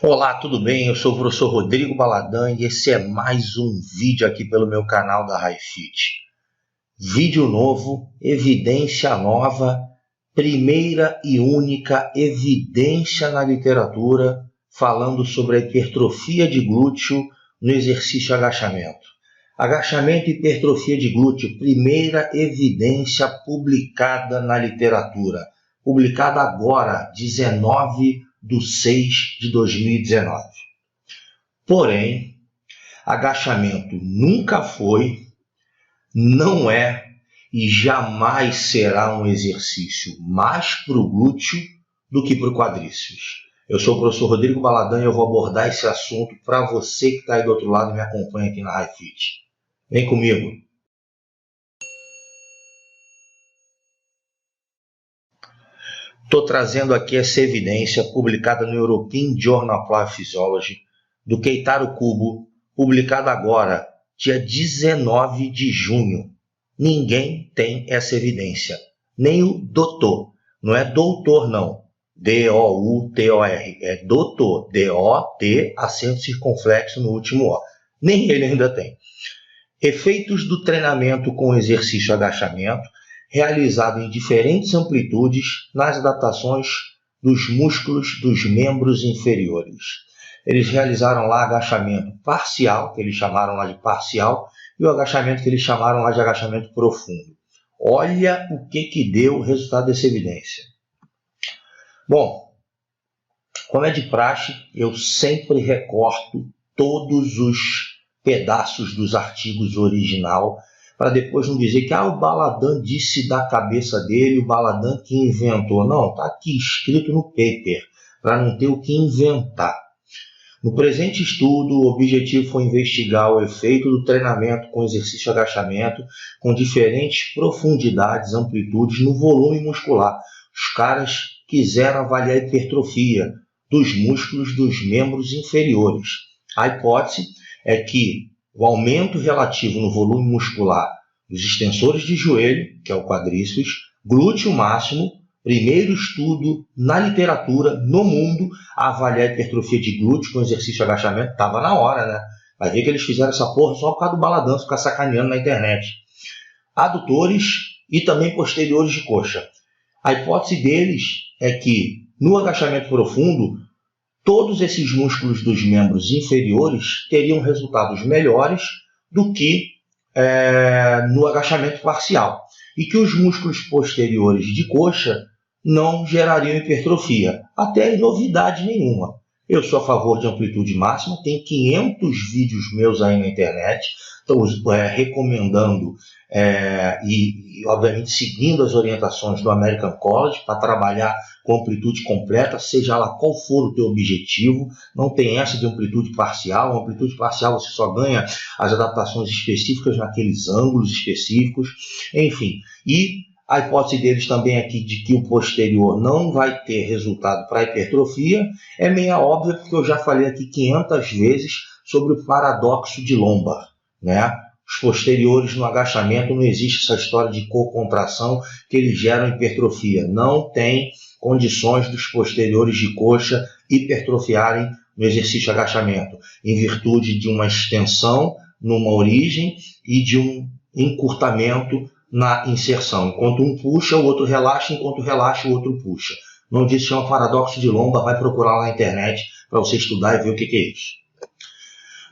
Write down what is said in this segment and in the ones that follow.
Olá, tudo bem? Eu sou o professor Rodrigo Baladan e esse é mais um vídeo aqui pelo meu canal da HiFit. Vídeo novo, evidência nova, primeira e única evidência na literatura falando sobre a hipertrofia de glúteo no exercício agachamento. Agachamento e hipertrofia de glúteo, primeira evidência publicada na literatura. Publicada agora, 19/6/2019. Porém, agachamento nunca foi, não é e jamais será um exercício mais para o glúteo do que para o quadríceps. Eu sou o professor Rodrigo Baladan e eu vou abordar esse assunto para você que está aí do outro lado e me acompanha aqui na HiFit. Vem comigo. Estou trazendo aqui essa evidência publicada no European Journal of Physiology do Keitaro Kubo, publicada agora, dia 19 de junho. Ninguém tem essa evidência, nem o doutor. Não é doutor, não. D-O-U-T-O-R. É doutor. D-O-T, acento circunflexo no último O. Nem ele ainda tem. Efeitos do treinamento com exercício agachamento realizado em diferentes amplitudes nas adaptações dos músculos dos membros inferiores. Eles realizaram lá agachamento parcial, que eles chamaram lá de parcial, e o agachamento que eles chamaram lá de agachamento profundo. Olha o que deu o resultado dessa evidência. Bom, como é de praxe, eu sempre recorto todos os pedaços dos artigos original, para depois não dizer que o Baladan disse da cabeça dele, o Baladan que inventou. Não, está aqui escrito no paper, para não ter o que inventar. No presente estudo, o objetivo foi investigar o efeito do treinamento com exercício agachamento com diferentes profundidades, amplitudes no volume muscular. Os caras quiseram avaliar a hipertrofia dos músculos dos membros inferiores. A hipótese é que o aumento relativo no volume muscular dos extensores de joelho, que é o quadríceps, glúteo máximo, primeiro estudo na literatura, no mundo, a avaliar a hipertrofia de glúteo com exercício agachamento, estava na hora, né? Vai ver que eles fizeram essa porra só por causa do Baladan, ficar sacaneando na internet. Adutores e também posteriores de coxa. A hipótese deles é que no agachamento profundo, todos esses músculos dos membros inferiores teriam resultados melhores do que no agachamento parcial. E que os músculos posteriores de coxa não gerariam hipertrofia. Até novidade nenhuma. Eu sou a favor de amplitude máxima, tem 500 vídeos meus aí na internet, estou recomendando e, obviamente, seguindo as orientações do American College para trabalhar com amplitude completa, seja lá qual for o teu objetivo. Não tem essa de amplitude parcial. A amplitude parcial você só ganha as adaptações específicas naqueles ângulos específicos, enfim. E a hipótese deles também aqui de que o posterior não vai ter resultado para hipertrofia é meio óbvia, porque eu já falei aqui 500 vezes sobre o paradoxo de Lombar, né? Os posteriores no agachamento não existe essa história de cocontração que eles geram hipertrofia. Não tem condições dos posteriores de coxa hipertrofiarem no exercício de agachamento, em virtude de uma extensão numa origem e de um encurtamento na inserção. Enquanto um puxa, o outro relaxa, enquanto relaxa, o outro puxa. Não diz que é um paradoxo de Lombar, vai procurar lá na internet para você estudar e ver o que é isso.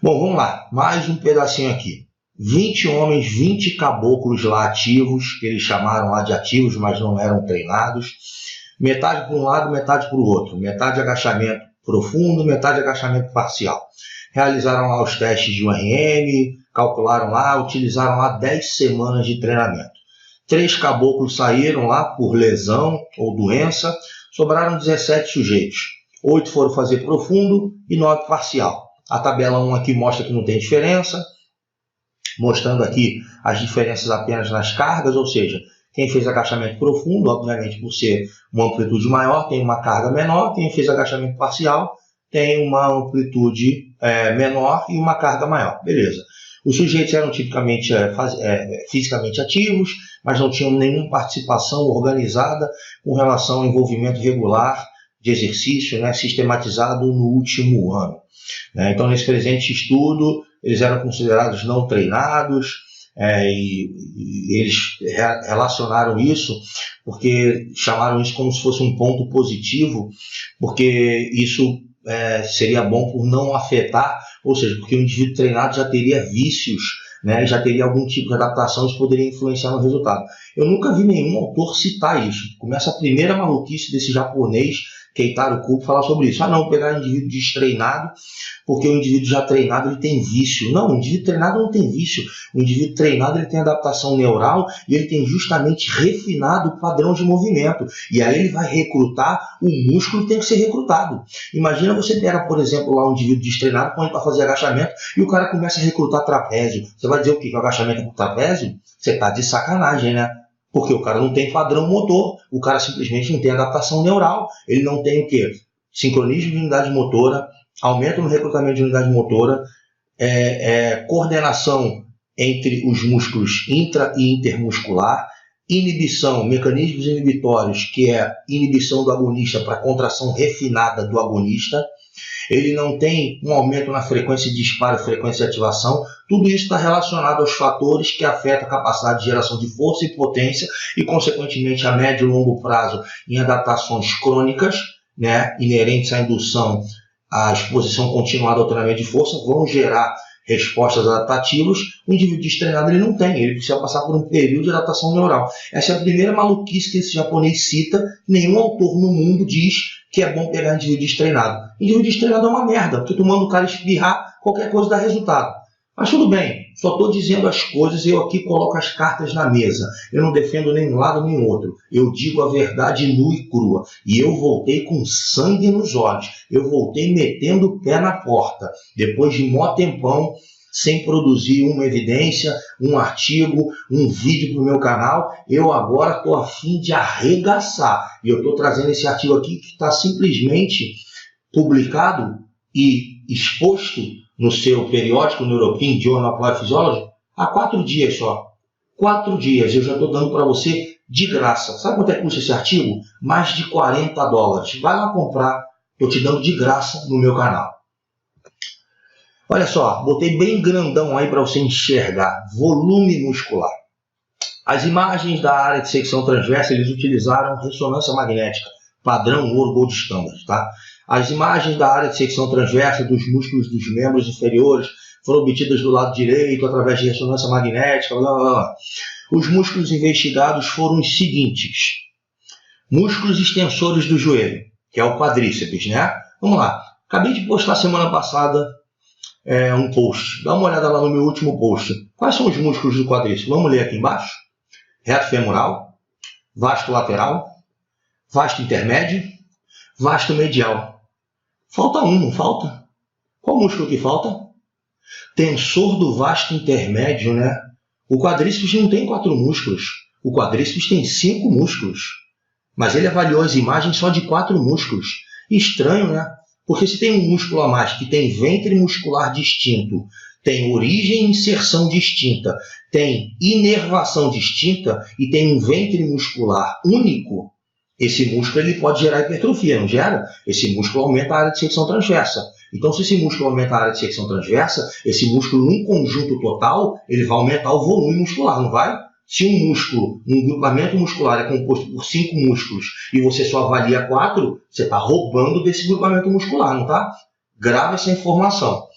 Bom, vamos lá, mais um pedacinho aqui. 20 homens, 20 caboclos lá ativos, que eles chamaram lá de ativos, mas não eram treinados. Metade para um lado, metade para o outro. Metade de agachamento profundo, metade de agachamento parcial. Realizaram lá os testes de URM, calcularam lá, utilizaram lá 10 semanas de treinamento. 3 caboclos saíram lá por lesão ou doença, sobraram 17 sujeitos. 8 foram fazer profundo e 9 parcial. A tabela 1 aqui mostra que não tem diferença, mostrando aqui as diferenças apenas nas cargas, ou seja, quem fez agachamento profundo, obviamente por ser uma amplitude maior, tem uma carga menor. Quem fez agachamento parcial tem uma amplitude menor e uma carga maior. Beleza. Os sujeitos eram tipicamente fisicamente ativos, mas não tinham nenhuma participação organizada com relação ao envolvimento regular de exercício, né, sistematizado no último ano. Então, nesse presente estudo, eles eram considerados não treinados, e eles relacionaram isso porque chamaram isso como se fosse um ponto positivo, porque isso seria bom por não afetar, ou seja, porque o indivíduo treinado já teria vícios, né, já teria algum tipo de adaptação que poderia influenciar no resultado. Eu nunca vi nenhum autor citar isso. Começa a primeira maluquice desse japonês, Keitaro Kubo, falar sobre isso. Não, pegar um indivíduo destreinado, porque o indivíduo já treinado ele tem vício. Não, o indivíduo treinado não tem vício. O indivíduo treinado ele tem adaptação neural e ele tem justamente refinado o padrão de movimento. E aí ele vai recrutar o músculo que tem que ser recrutado. Imagina você pega, por exemplo, lá um indivíduo destreinado, põe para fazer agachamento e o cara começa a recrutar trapézio. Você vai dizer o quê? Que o agachamento é com trapézio? Você está de sacanagem, né? Porque o cara não tem padrão motor, o cara simplesmente não tem adaptação neural, ele não tem o quê? Sincronismo de unidade motora, aumento no recrutamento de unidade motora, coordenação entre os músculos intra e intermuscular, inibição, mecanismos inibitórios, que é inibição do agonista para contração refinada do agonista. Ele não tem um aumento na frequência de disparo, frequência de ativação. Tudo isso está relacionado aos fatores que afetam a capacidade de geração de força e potência e, consequentemente, a médio e longo prazo em adaptações crônicas, né, inerentes à indução, à exposição continuada ao treinamento de força, vão gerar respostas adaptativas. O indivíduo destreinado ele não tem, ele precisa passar por um período de adaptação neural. Essa é a primeira maluquice que esse japonês cita. Nenhum autor no mundo diz que é bom pegar indivíduo destreinado. Indivíduo destreinado é uma merda, porque tu manda o cara espirrar, qualquer coisa dá resultado. Mas tudo bem, só estou dizendo as coisas e eu aqui coloco as cartas na mesa. Eu não defendo nem um lado nem outro. Eu digo a verdade nua e crua. E eu voltei com sangue nos olhos. Eu voltei metendo o pé na porta. Depois de mó tempão, sem produzir uma evidência, um artigo, um vídeo para o meu canal, eu agora estou a fim de arregaçar. E eu estou trazendo esse artigo aqui que está simplesmente publicado e exposto no seu periódico, no European Journal of Applied Physiology, há 4 dias só. 4 dias eu já estou dando para você de graça. Sabe quanto é que custa esse artigo? Mais de $40. Vai lá comprar, estou te dando de graça no meu canal. Olha só, botei bem grandão aí para você enxergar. Volume muscular. As imagens da área de secção transversa, eles utilizaram ressonância magnética, padrão ouro gold standard, tá? As imagens da área de secção transversa dos músculos dos membros inferiores foram obtidas do lado direito através de ressonância magnética, blá, blá, blá. Os músculos investigados foram os seguintes. Músculos extensores do joelho, que é o quadríceps, né? Vamos lá. Acabei de postar semana passada um post. Dá uma olhada lá no meu último post. Quais são os músculos do quadríceps? Vamos ler aqui embaixo. Reto femoral, vasto lateral, vasto intermédio, vasto medial. Falta um, não falta? Qual músculo que falta? Tensor do vasto intermédio, né? O quadríceps não tem 4 músculos. O quadríceps tem 5 músculos. Mas ele avaliou as imagens só de 4 músculos. Estranho, né? Porque se tem um músculo a mais que tem ventre muscular distinto, tem origem e inserção distinta, tem inervação distinta e tem um ventre muscular único, esse músculo ele pode gerar hipertrofia, não gera? Esse músculo aumenta a área de secção transversa. Então, se esse músculo aumenta a área de secção transversa, esse músculo, num conjunto total, ele vai aumentar o volume muscular, não vai? Se um músculo, um grupamento muscular é composto por 5 músculos e você só avalia 4, você está roubando desse grupamento muscular, não está? Grava essa informação.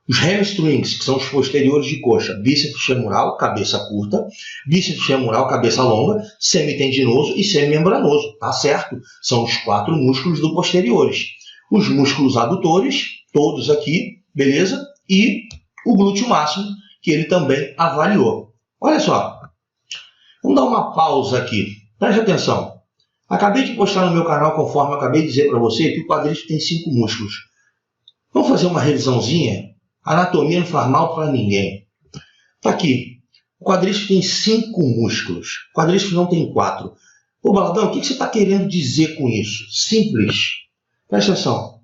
Os hamstrings, que são os posteriores de coxa, bíceps femoral, cabeça curta, bíceps femoral, cabeça longa, semitendinoso e semimembranoso, tá certo? São os 4 músculos do posteriores. Os músculos adutores, todos aqui, beleza? E o glúteo máximo, que ele também avaliou. Olha só, vamos dar uma pausa aqui, preste atenção. Acabei de postar no meu canal, conforme eu acabei de dizer para você, que o quadríceps tem 5 músculos. Vamos fazer uma revisãozinha? Anatomia não faz mal para ninguém. Está aqui. O quadríceps tem 5 músculos. O quadríceps não tem 4. Ô, Baladão, o que você está querendo dizer com isso? Simples. Presta atenção.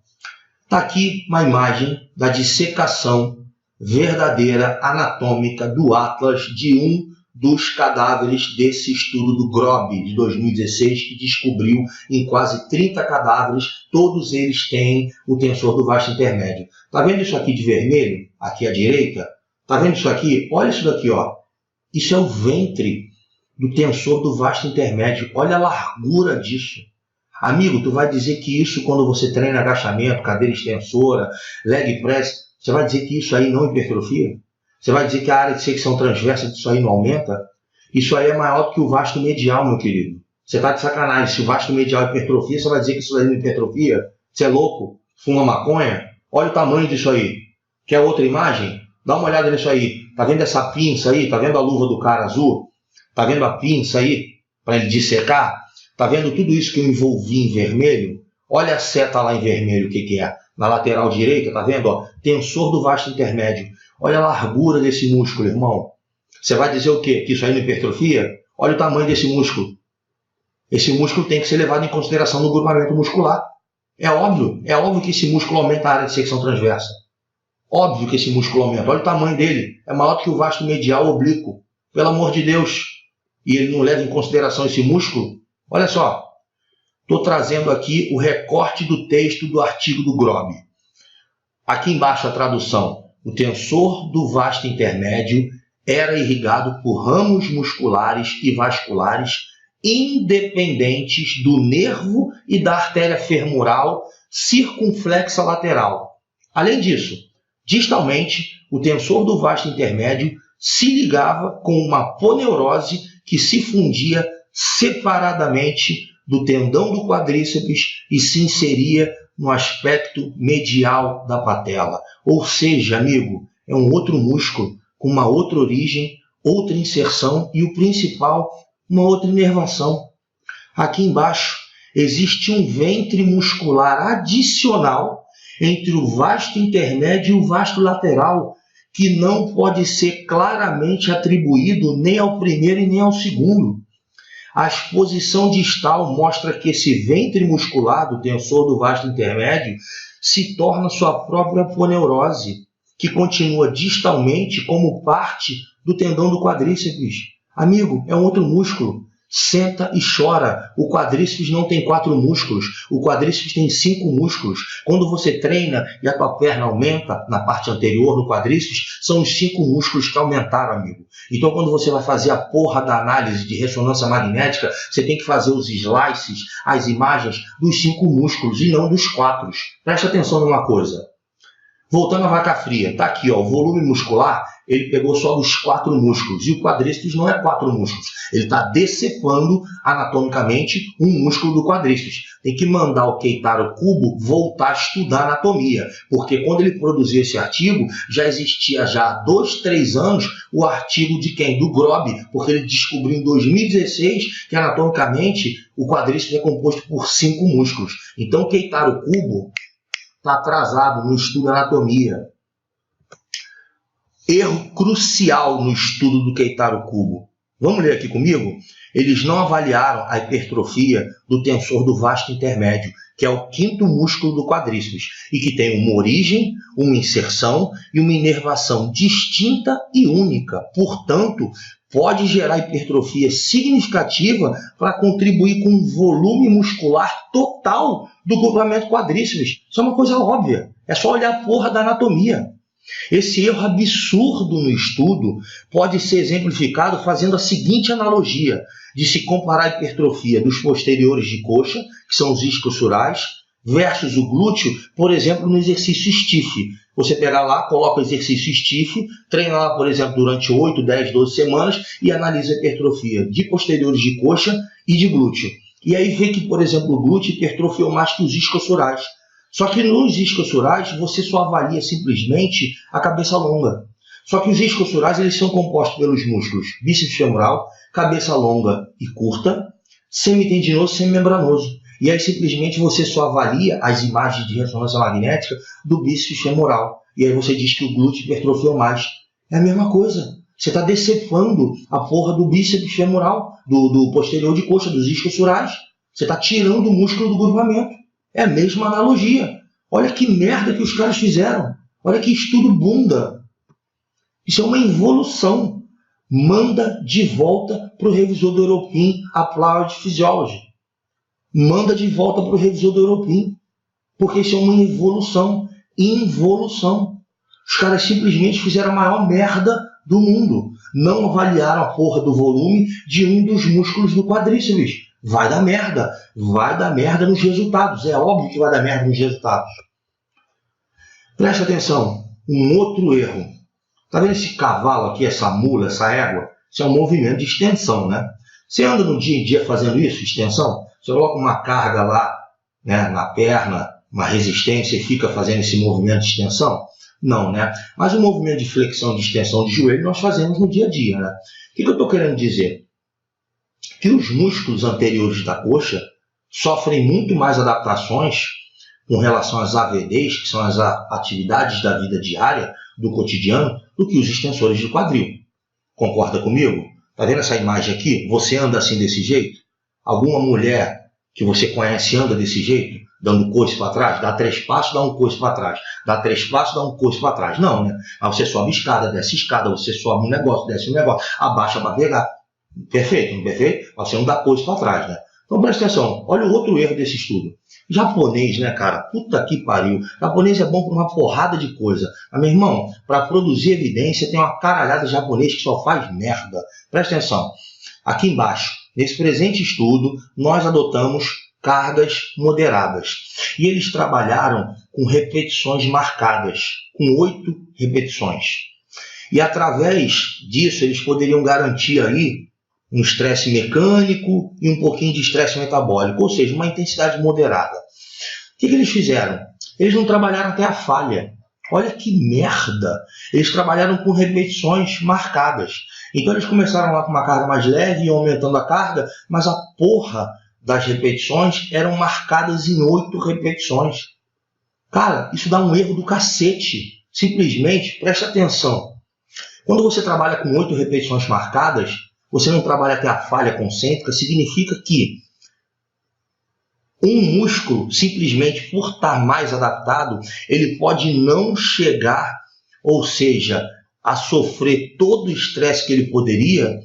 Está aqui uma imagem da dissecação verdadeira anatômica do Atlas de um dos cadáveres desse estudo do GROB de 2016, que descobriu em quase 30 cadáveres, todos eles têm o tensor do vasto intermédio. Tá vendo isso aqui de vermelho? Aqui à direita? Tá vendo isso aqui? Olha isso daqui, ó. Isso é o ventre do tensor do vasto intermédio. Olha a largura disso. Amigo, tu vai dizer que isso, quando você treina agachamento, cadeira extensora, leg press, você vai dizer que isso aí não hipertrofia? Você vai dizer que a área de secção transversa disso aí não aumenta? Isso aí é maior do que o vasto medial, meu querido. Você tá de sacanagem. Se o vasto medial hipertrofia, você vai dizer que isso aí não hipertrofia? Você é louco? Fuma maconha? Olha o tamanho disso aí. Quer outra imagem? Dá uma olhada nisso aí. Tá vendo essa pinça aí? Tá vendo a luva do cara azul? Tá vendo a pinça aí? Para ele dissecar? Tá vendo tudo isso que eu envolvi em vermelho? Olha a seta lá em vermelho, o que é? Na lateral direita, tá vendo? Ó, tensor do vasto intermédio. Olha a largura desse músculo, irmão. Você vai dizer o quê? Que isso aí não hipertrofia? Olha o tamanho desse músculo. Esse músculo tem que ser levado em consideração no grupamento muscular. É óbvio que esse músculo aumenta a área de secção transversa. Óbvio que esse músculo aumenta. Olha o tamanho dele. É maior do que o vasto medial oblíquo. Pelo amor de Deus. E ele não leva em consideração esse músculo? Olha só. Estou trazendo aqui o recorte do texto do artigo do GROB. Aqui embaixo a tradução. O tensor do vasto intermédio era irrigado por ramos musculares e vasculares independentes do nervo e da artéria femoral circunflexa lateral. Além disso, distalmente, o tensor do vasto intermédio se ligava com uma aponeurose que se fundia separadamente do tendão do quadríceps e se inseria no aspecto medial da patela. Ou seja, amigo, é um outro músculo com uma outra origem, outra inserção e o principal, uma outra inervação. Aqui embaixo existe um ventre muscular adicional entre o vasto intermédio e o vasto lateral, que não pode ser claramente atribuído nem ao primeiro e nem ao segundo. A exposição distal mostra que esse ventre muscular do tensor do vasto intermédio se torna sua própria aponeurose, que continua distalmente como parte do tendão do quadríceps. Amigo, é um outro músculo. Senta e chora. O quadríceps não tem 4 músculos. O quadríceps tem 5 músculos. Quando você treina e a tua perna aumenta na parte anterior do quadríceps, são os 5 músculos que aumentaram, amigo. Então, quando você vai fazer a porra da análise de ressonância magnética, você tem que fazer os slices, as imagens dos 5 músculos e não dos 4. Presta atenção numa coisa. Voltando à vaca fria, tá aqui, ó, o volume muscular, ele pegou só dos 4 músculos. E o quadríceps não é 4 músculos. Ele está decepando anatomicamente um músculo do quadríceps. Tem que mandar o Keitaro Kubo voltar a estudar anatomia. Porque quando ele produziu esse artigo, já existia já há 2, 3 anos o artigo de quem? Do GROB. Porque ele descobriu em 2016 que anatomicamente o quadríceps é composto por 5 músculos. Então o Keitaro Kubo está atrasado no estudo de anatomia. Erro crucial no estudo do Keitaro Kubo. Vamos ler aqui comigo? Eles não avaliaram a hipertrofia do tensor do vasto intermédio, que é o 5º músculo do quadríceps, e que tem uma origem, uma inserção e uma inervação distinta e única. Portanto, pode gerar hipertrofia significativa para contribuir com o volume muscular total do grupamento quadríceps. Isso é uma coisa óbvia. É só olhar a porra da anatomia. Esse erro absurdo no estudo pode ser exemplificado fazendo a seguinte analogia de se comparar a hipertrofia dos posteriores de coxa, que são os isquiosurais, versus o glúteo, por exemplo, no exercício stiff. Você pega lá, coloca o exercício stiff, treina lá, por exemplo, durante 8, 10, 12 semanas e analisa a hipertrofia de posteriores de coxa e de glúteo. E aí vê que, por exemplo, o glúteo hipertrofiou mais que os isquiosurais. Só que nos isquiosurais você só avalia simplesmente a cabeça longa. Só que os isquiosurais eles são compostos pelos músculos bíceps femoral, cabeça longa e curta, semitendinoso e semimembranoso. E aí simplesmente você só avalia as imagens de ressonância magnética do bíceps femoral. E aí você diz que o glúteo hipertrofiou mais. É a mesma coisa. Você está decepando a porra do bíceps femoral, do posterior de coxa, dos isquiosurais. Você está tirando o músculo do grupamento. É a mesma analogia. Olha que merda que os caras fizeram. Olha que estudo bunda. Isso é uma involução. manda de volta para o revisor do European Applied Physiology. Manda de volta para o revisor do European. Porque isso é uma evolução. Involução. Os caras simplesmente fizeram a maior merda do mundo. Não avaliaram a porra do volume de um dos músculos do quadríceps. Vai dar merda. Vai dar merda nos resultados. É óbvio que vai dar merda nos resultados. Presta atenção. Um outro erro. Tá vendo esse cavalo aqui, essa mula, essa égua? Isso é um movimento de extensão, né? Você anda no dia a dia fazendo isso, extensão? Você coloca uma carga lá, né, na perna, uma resistência e fica fazendo esse movimento de extensão? Não, né? Mas o movimento de flexão, de extensão de joelho nós fazemos no dia a dia, né? O que eu estou querendo dizer? Que os músculos anteriores da coxa sofrem muito mais adaptações com relação às AVDs, que são as atividades da vida diária, do cotidiano, do que os extensores do quadril. Concorda comigo? Tá vendo essa imagem aqui? Você anda assim desse jeito? Alguma mulher que você conhece anda desse jeito? Dando coice para trás? Dá 3 passos, dá um coice para trás. Dá 3 passos, dá um coice para trás. Não, né? Aí você sobe escada, desce escada, você sobe um negócio, desce um negócio, abaixa para pegar. Perfeito, não perfeito? Você não dá coice para trás, né? Então presta atenção. Olha o outro erro desse estudo. Japonês, né, cara? Puta que pariu. Japonês é bom para uma porrada de coisa. Mas, meu irmão, para produzir evidência tem uma caralhada de japonês que só faz merda. Presta atenção. Aqui embaixo, nesse presente estudo, nós adotamos cargas moderadas. E eles trabalharam com repetições marcadas, com 8 repetições. E através disso, eles poderiam garantir aí um estresse mecânico e um pouquinho de estresse metabólico, ou seja, uma intensidade moderada. O que eles fizeram? Eles não trabalharam até a falha. Olha que merda! Eles trabalharam com repetições marcadas. Então eles começaram lá com uma carga mais leve e iam aumentando a carga, mas a porra das repetições eram marcadas em 8 repetições. Cara, isso dá um erro do cacete. Simplesmente, presta atenção. Quando você trabalha com 8 repetições marcadas, você não trabalha até a falha concêntrica, significa que um músculo, simplesmente por estar mais adaptado, ele pode não chegar, ou seja, a sofrer todo o estresse que ele poderia,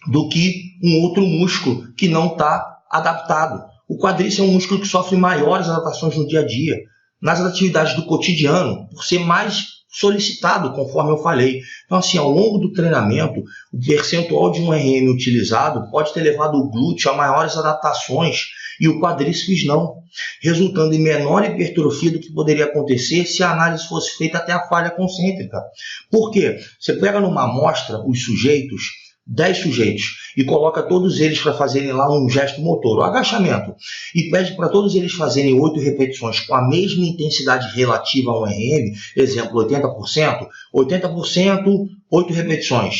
do que um outro músculo que não está adaptado. O quadríceps é um músculo que sofre maiores adaptações no dia a dia, nas atividades do cotidiano, por ser mais solicitado, conforme eu falei. Então, assim, ao longo do treinamento, o percentual de um RM utilizado pode ter levado o glúteo a maiores adaptações e o quadríceps não, resultando em menor hipertrofia do que poderia acontecer se a análise fosse feita até a falha concêntrica. Por quê? Você pega numa amostra os sujeitos, 10 sujeitos, e coloca todos eles para fazerem lá um gesto motor, o agachamento, e pede para todos eles fazerem 8 repetições com a mesma intensidade relativa a um RM, exemplo, 80%, 8 repetições.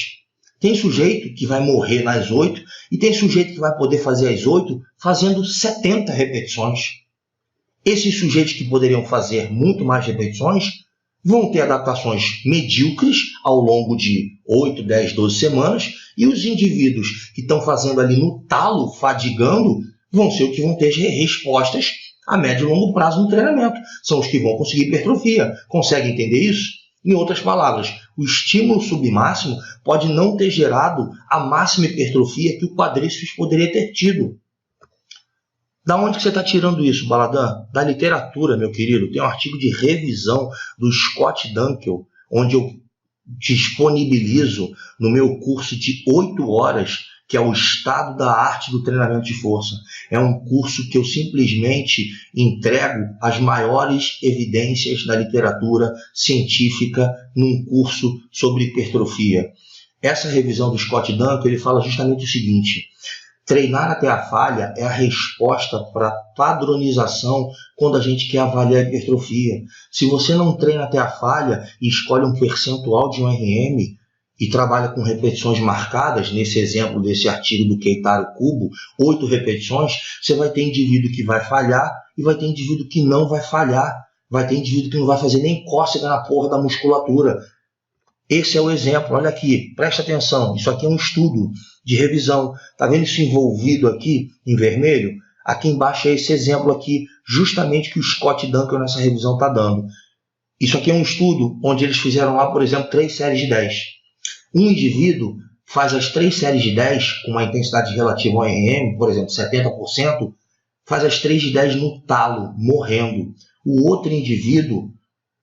Tem sujeito que vai morrer nas 8 e tem sujeito que vai poder fazer as 8 fazendo 70 repetições. Esses sujeitos que poderiam fazer muito mais repetições vão ter adaptações medíocres ao longo de 8, 10, 12 semanas, e os indivíduos que estão fazendo ali no talo, fadigando, vão ser os que vão ter respostas a médio e longo prazo no treinamento. São os que vão conseguir hipertrofia. Consegue entender isso? Em outras palavras, o estímulo submáximo pode não ter gerado a máxima hipertrofia que o quadríceps poderia ter tido. Da onde que você está tirando isso, Baladã? Da literatura, meu querido. Tem um artigo de revisão do Scott Dunkel, onde eu disponibilizo no meu curso de 8 horas, que é o Estado da Arte do Treinamento de Força. É um curso que eu simplesmente entrego as maiores evidências da literatura científica num curso sobre hipertrofia. Essa revisão do Scott Dunkel, ele fala justamente o seguinte: treinar até a falha é a resposta para padronização quando a gente quer avaliar a hipertrofia. Se você não treina até a falha e escolhe um percentual de um RM e trabalha com repetições marcadas, nesse exemplo desse artigo do Keitaro Kubo, 8 repetições, você vai ter indivíduo que vai falhar e vai ter indivíduo que não vai falhar. Vai ter indivíduo que não vai fazer nem cócega na porra da musculatura. Esse é o exemplo, olha aqui, presta atenção, isso aqui é um estudo de revisão. Está vendo isso envolvido aqui em vermelho? Aqui embaixo é esse exemplo aqui, justamente que o Scott Dunkel nessa revisão está dando. Isso aqui é um estudo onde eles fizeram lá, por exemplo, 3 séries de 10. Um indivíduo faz as 3 séries de 10 com uma intensidade relativa ao RM, por exemplo, 70%, faz as 3 de 10 no talo, morrendo. O outro indivíduo,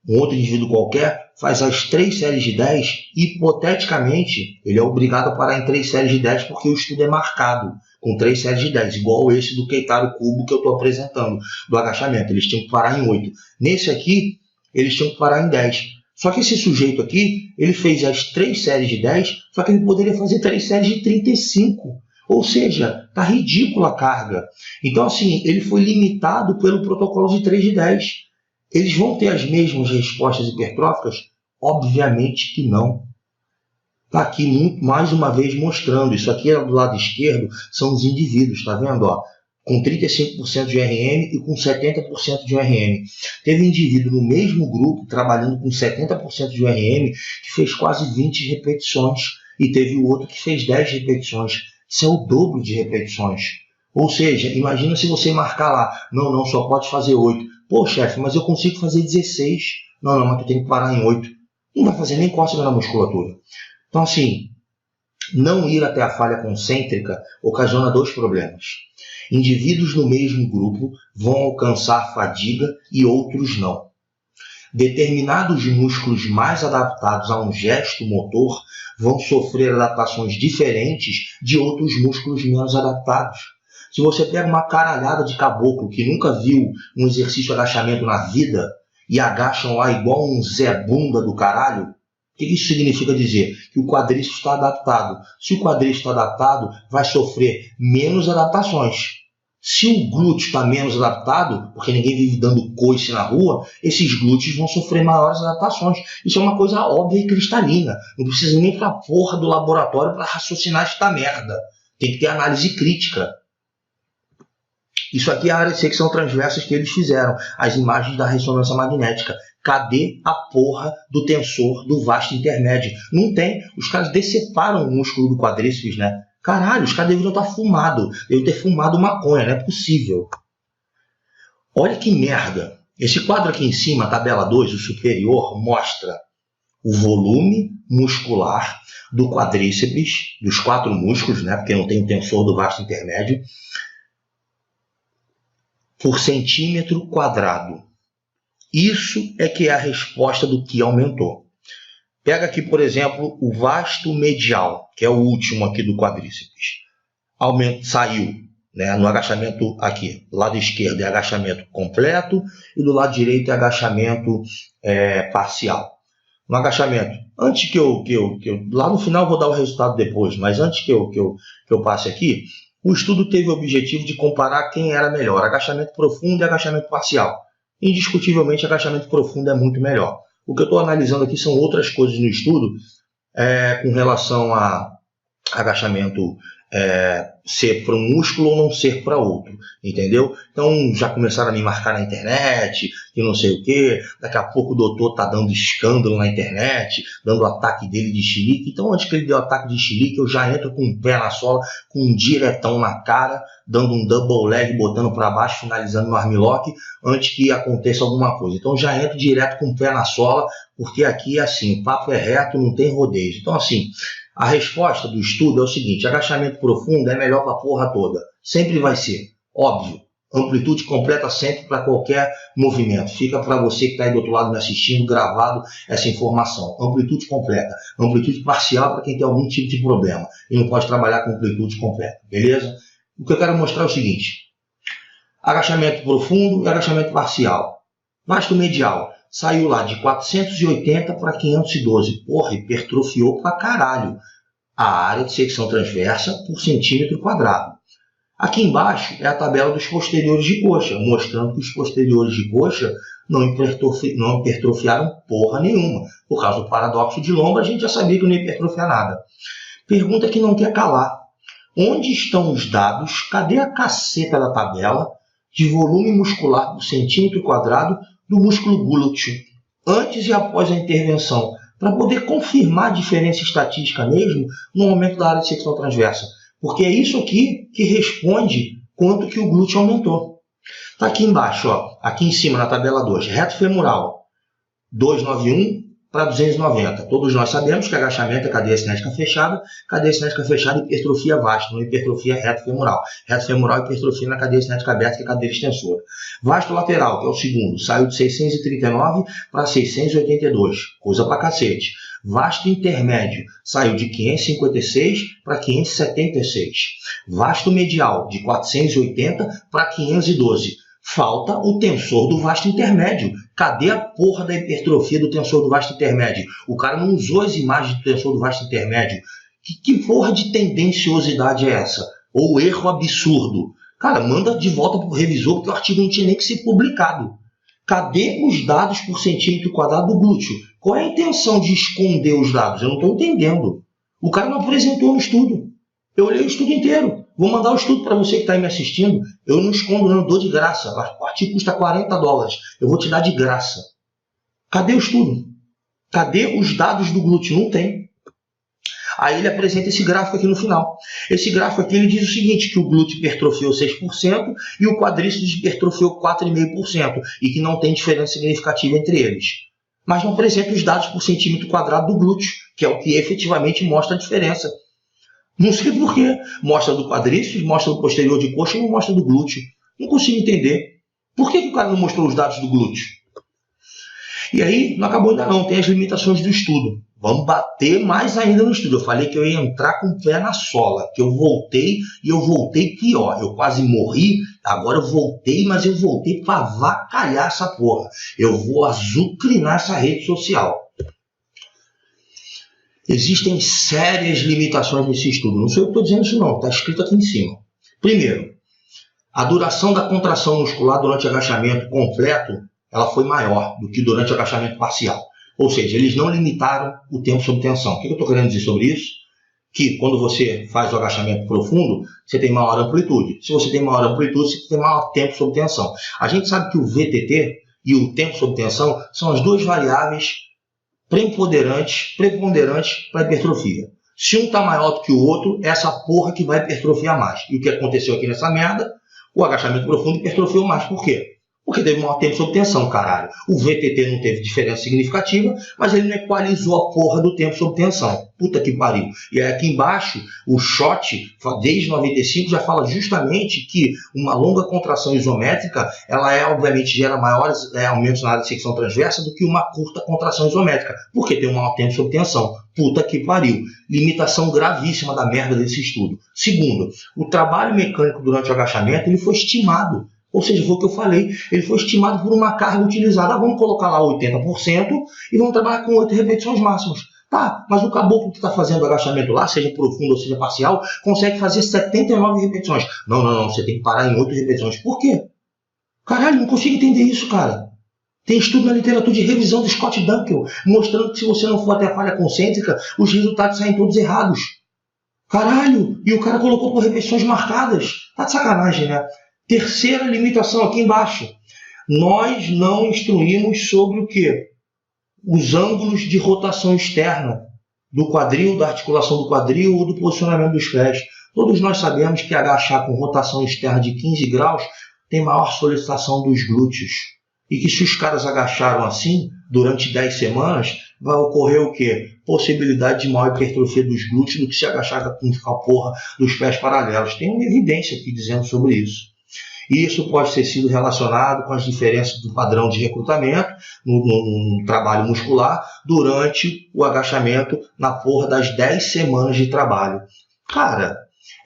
um outro indivíduo qualquer, faz as 3 séries de 10, hipoteticamente, ele é obrigado a parar em 3 séries de 10 porque o estudo é marcado com 3 séries de 10, igual esse do Keitaro Kubo que eu estou apresentando, do agachamento. Eles tinham que parar em 8. Nesse aqui, eles tinham que parar em 10. Só que esse sujeito aqui, ele fez as 3 séries de 10, só que ele poderia fazer 3 séries de 35. Ou seja, está ridícula a carga. Então, assim, ele foi limitado pelo protocolo de 3 de 10. Eles vão ter as mesmas respostas hipertróficas? Obviamente que não. Está aqui mais uma vez mostrando. Isso aqui do lado esquerdo são os indivíduos, está vendo? Ó, com 35% de RM e com 70% de RM. Teve indivíduo no mesmo grupo, trabalhando com 70% de RM, que fez quase 20 repetições. E teve o outro que fez 10 repetições. Isso é o dobro de repetições. Ou seja, imagina se você marcar lá, não, só pode fazer 8. Pô, chefe, mas eu consigo fazer 16. Não, mas tu tem que parar em 8. Não vai fazer nem cócega na musculatura. Então, assim, não ir até a falha concêntrica ocasiona 2 problemas. Indivíduos no mesmo grupo vão alcançar fadiga e outros não. Determinados músculos mais adaptados a um gesto motor vão sofrer adaptações diferentes de outros músculos menos adaptados. Se você pega uma caralhada de caboclo que nunca viu um exercício de agachamento na vida e agacham lá igual um Zé Bunda do caralho, o que isso significa dizer? Que o quadríceps está adaptado. Se o quadríceps está adaptado, vai sofrer menos adaptações. Se o glúteo está menos adaptado, porque ninguém vive dando coice na rua, esses glúteos vão sofrer maiores adaptações. Isso é uma coisa óbvia e cristalina. Não precisa nem para a porra do laboratório para raciocinar esta merda. Tem que ter análise crítica. Isso aqui é a área de secção transversas que eles fizeram. As imagens da ressonância magnética. Cadê a porra do tensor do vasto intermédio? Não tem. Os caras deceparam o músculo do quadríceps, né? Caralho, os caras deveriam estar fumados. Deveriam ter fumado maconha, não é possível. Olha que merda. Esse quadro aqui em cima, tabela 2, o superior, mostra o volume muscular do quadríceps, dos 4 músculos, né? Porque não tem o tensor do vasto intermédio, por centímetro quadrado. Isso é que é a resposta do que aumentou. Pega aqui, por exemplo, o vasto medial, que é o último aqui do quadríceps. Saiu, né, no agachamento aqui. Do lado esquerdo é agachamento completo e do lado direito é agachamento parcial. No agachamento, antes que eu lá no final eu vou dar o resultado depois, mas antes que eu passe aqui, o estudo teve o objetivo de comparar quem era melhor, agachamento profundo e agachamento parcial. Indiscutivelmente, agachamento profundo é muito melhor. O que eu estou analisando aqui são outras coisas no estudo com relação a agachamento ser para um músculo ou não ser para outro, entendeu? Então já começaram a me marcar na internet, que não sei o que, daqui a pouco o doutor tá dando escândalo na internet, dando o ataque dele de chilique. Então antes que ele dê o ataque de chilique, eu já entro com o pé na sola, com um diretão na cara, dando um double leg, botando para baixo, finalizando no armlock, antes que aconteça alguma coisa. Então já entro direto com o pé na sola, porque aqui é assim, o papo é reto, não tem rodeio. Então assim, a resposta do estudo é o seguinte: agachamento profundo é melhor para a porra toda. Sempre vai ser. Óbvio. Amplitude completa sempre para qualquer movimento. Fica para você que está aí do outro lado me assistindo, gravado essa informação. Amplitude completa. Amplitude parcial para quem tem algum tipo de problema e não pode trabalhar com amplitude completa. Beleza? O que eu quero mostrar é o seguinte: agachamento profundo e agachamento parcial. Vasto medial. Saiu lá de 480 para 512. Porra, hipertrofiou pra caralho a área de secção transversa por centímetro quadrado. Aqui embaixo é a tabela dos posteriores de coxa, mostrando que os posteriores de coxa não hipertrofiaram porra nenhuma. Por causa do paradoxo de Lomba, a gente já sabia que não ia hipertrofiar nada. Pergunta que não quer calar. Onde estão os dados? Cadê a caceta da tabela de volume muscular por centímetro quadrado do músculo glúteo, antes e após a intervenção, para poder confirmar a diferença estatística mesmo no aumento da área de secção transversa? Porque é isso aqui que responde quanto que o glúteo aumentou. Está aqui embaixo, ó, aqui em cima na tabela 2, reto femoral 291 para 290. Todos nós sabemos que agachamento é cadeia cinética fechada hipertrofia vasta, não hipertrofia reto femoral. Reto femoral hipertrofia na cadeia cinética aberta, que é a cadeia extensora. Vasto lateral, que é o segundo, saiu de 639 para 682, coisa pra cacete. Vasto intermédio, saiu de 556 para 576. Vasto medial, de 480 para 512. Falta o tensor do vasto intermédio. Cadê a porra da hipertrofia do tensor do vasto intermédio? O cara não usou as imagens do tensor do vasto intermédio. Que porra de tendenciosidade é essa? Ou erro absurdo? Cara, manda de volta pro revisor, porque o artigo não tinha nem que ser publicado. Cadê os dados por centímetro quadrado do glúteo? Qual é a intenção de esconder os dados? Eu não estou entendendo. O cara não apresentou no estudo. Eu olhei o estudo inteiro. Vou mandar o estudo para você que está aí me assistindo. Eu não escondo, não, eu dou de graça. O artigo custa $40. Eu vou te dar de graça. Cadê o estudo? Cadê os dados do glúteo? Não tem. Aí ele apresenta esse gráfico aqui no final. Esse gráfico aqui ele diz o seguinte, que o glúteo hipertrofiou 6% e o quadríceps hipertrofiou 4,5% e que não tem diferença significativa entre eles. Mas não apresenta os dados por centímetro quadrado do glúteo, que é o que efetivamente mostra a diferença. Não sei porquê. Mostra do quadríceps, mostra do posterior de coxa e não mostra do glúteo. Não consigo entender. Por que o cara não mostrou os dados do glúteo? E aí, não acabou ainda não. Tem as limitações do estudo. Vamos bater mais ainda no estudo. Eu falei que eu ia entrar com o pé na sola. Que eu voltei e eu voltei pior. Eu quase morri. Agora eu voltei, mas eu voltei para avacalhar essa porra. Eu vou azucrinar essa rede social. Existem sérias limitações nesse estudo. Não sou eu que estou dizendo isso não, está escrito aqui em cima. Primeiro, a duração da contração muscular durante o agachamento completo ela foi maior do que durante o agachamento parcial. Ou seja, eles não limitaram o tempo sob tensão. O que eu estou querendo dizer sobre isso? Que quando você faz o agachamento profundo, você tem maior amplitude. Se você tem maior amplitude, você tem maior tempo sob tensão. A gente sabe que o VTT e o tempo sob tensão são as duas variáveis preponderantes para hipertrofia. Se um está maior do que o outro, é essa porra que vai hipertrofiar mais. E o que aconteceu aqui nessa merda? O agachamento profundo hipertrofiou mais. Por quê? Porque teve maior tempo sob tensão, caralho. O VTT não teve diferença significativa, mas ele não equalizou a porra do tempo sob tensão. Puta que pariu. E aí aqui embaixo, o SHOT, desde 95, já fala justamente que uma longa contração isométrica, ela obviamente gera maiores aumentos na área de secção transversa do que uma curta contração isométrica, porque tem um maior tempo sob tensão. Puta que pariu. Limitação gravíssima da merda desse estudo. Segundo, o trabalho mecânico durante o agachamento, ele foi estimado. Ou seja, foi o que eu falei, ele foi estimado por uma carga utilizada. Vamos colocar lá 80% e vamos trabalhar com 8 repetições máximas. Tá, mas o caboclo que está fazendo agachamento lá, seja profundo ou seja parcial, consegue fazer 79 repetições. Não, você tem que parar em 8 repetições. Por quê? Caralho, não consigo entender isso, cara. Tem estudo na literatura de revisão do Scott Dunkel, mostrando que se você não for até a falha concêntrica, os resultados saem todos errados. Caralho, e o cara colocou por repetições marcadas. Tá de sacanagem, né? Terceira limitação aqui embaixo. Nós não instruímos sobre o quê? Os ângulos de rotação externa do quadril, da articulação do quadril ou do posicionamento dos pés. Todos nós sabemos que agachar com rotação externa de 15 graus tem maior solicitação dos glúteos. E que se os caras agacharam assim, durante 10 semanas, vai ocorrer o quê? Possibilidade de maior hipertrofia dos glúteos do que se agachar com a porra dos pés paralelos. Tem uma evidência aqui dizendo sobre isso. E isso pode ter sido relacionado com as diferenças do padrão de recrutamento no trabalho muscular durante o agachamento na porra das 10 semanas de trabalho. Cara,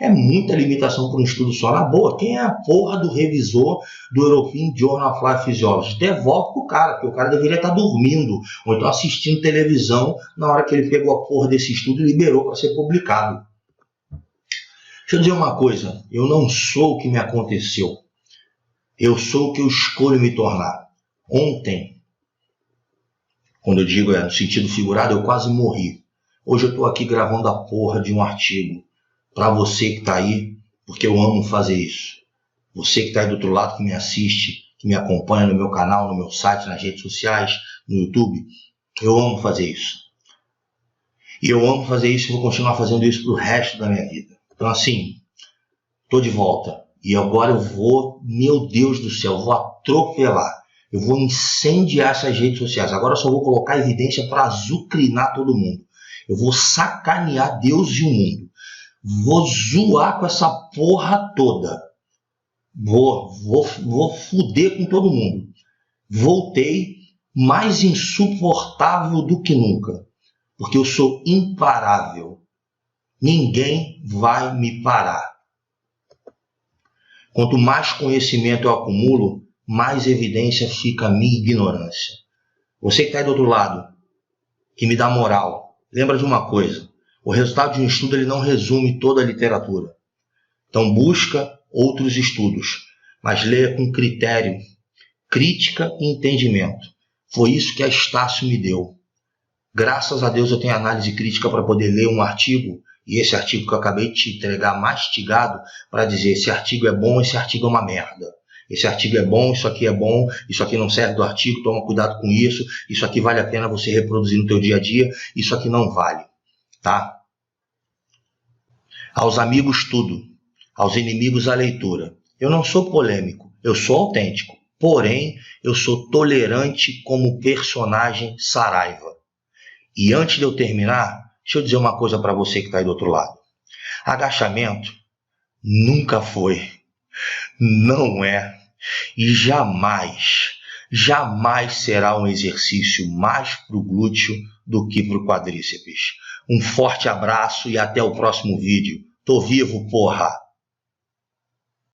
é muita limitação para um estudo só. Na boa, quem é a porra do revisor do European Journal of Life Physiology? Devolve pro cara, porque o cara deveria estar dormindo ou então assistindo televisão na hora que ele pegou a porra desse estudo e liberou para ser publicado. Deixa eu dizer uma coisa, eu não sou o que me aconteceu. Eu sou o que eu escolho me tornar. Ontem, quando eu digo no sentido figurado, eu quase morri. Hoje eu estou aqui gravando a porra de um artigo para você que está aí, porque eu amo fazer isso. Você que está aí do outro lado, que me assiste, que me acompanha no meu canal, no meu site, nas redes sociais, no YouTube, eu amo fazer isso. E eu amo fazer isso e vou continuar fazendo isso pro resto da minha vida. Então assim, estou de volta. E agora eu vou, meu Deus do céu, vou atropelar. Eu vou incendiar essas redes sociais. Agora eu só vou colocar evidência para azucrinar todo mundo. Eu vou sacanear Deus e o mundo. Vou zoar com essa porra toda. Vou fuder com todo mundo. Voltei mais insuportável do que nunca. Porque eu sou imparável. Ninguém vai me parar. Quanto mais conhecimento eu acumulo, mais evidência fica a minha ignorância. Você que está aí do outro lado, que me dá moral, lembra de uma coisa. O resultado de um estudo ele não resume toda a literatura. Então busca outros estudos, mas leia com critério, crítica e entendimento. Foi isso que a Estácio me deu. Graças a Deus eu tenho análise crítica para poder ler um artigo, e esse artigo que eu acabei de te entregar mastigado para dizer esse artigo é bom, esse artigo é uma merda. Esse artigo é bom, isso aqui não serve do artigo, toma cuidado com isso aqui vale a pena você reproduzir no teu dia a dia, isso aqui não vale, tá? Aos amigos tudo, aos inimigos a leitura. Eu não sou polêmico, eu sou autêntico, porém eu sou tolerante como personagem Saraiva. E antes de eu terminar, deixa eu dizer uma coisa para você que está aí do outro lado. Agachamento nunca foi, não é e jamais será um exercício mais para o glúteo do que para o quadríceps. Um forte abraço e até o próximo vídeo. Tô vivo, porra!